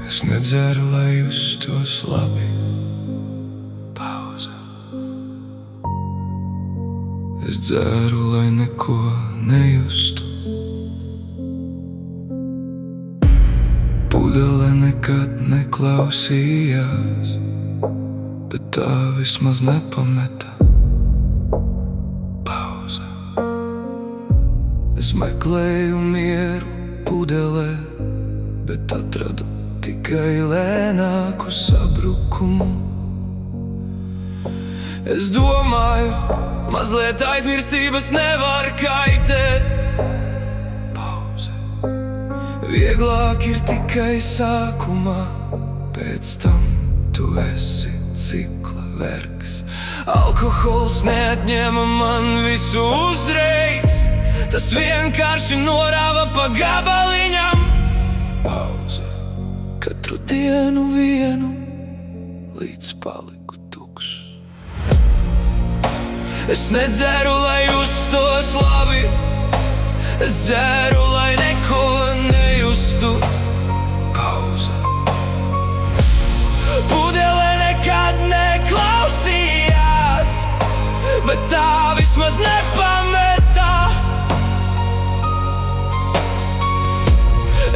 Es nedzeru, lai justos labi. Pauze. Es dzeru, lai neko nejustu. Pudele nekad neklausījās, bet tā vismaz nepameta. Pauze. Es meklēju mieru pudelē, bet atradu tikai lēnāku sabrukumu. Es domāju, mazliet aizmirstības nevar kaitēt. Pauze. Vieglāk ir tikai sākumā, pēc tam tu esi cikla vergs. Alkohols neatņēma man visu uzreiz, tas vienkārši norāva pa gabaliņam. Pauze. Katru dienu vienu, līdz paliku tukšs. Es nedzeru, lai justos labi. Es dzeru, lai neko nejustu. Pauze. Pudele nekad neklausījās, bet tā vismaz nepameta.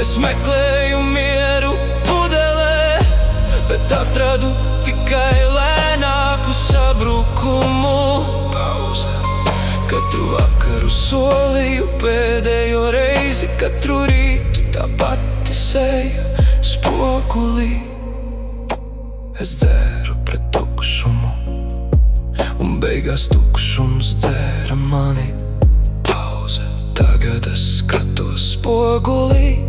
Es meklēju mieru pudelē, bet atradu tikai lēnāku sabrukumu. Pauze. Katru vakaru solīju pēdējo reizi, katru rītu tā pati seja spogulī. Es dzeru pret tukšumu, un beigās tukšums dzēra mani. Pauze. Tagad es skatos spogulī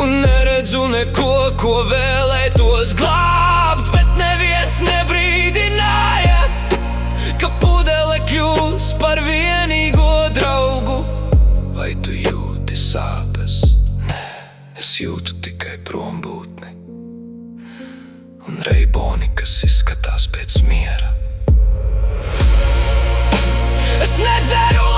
un neredzu neko, ko vēlētos glābt, bet neviens nebrīdināja, ka pudele kļūs par vienīgo draugu. Vai tu jūti sāpes? Nē, es jūtu tikai prombūtni un reiboni, kas izskatās pēc miera. Es nedzeru,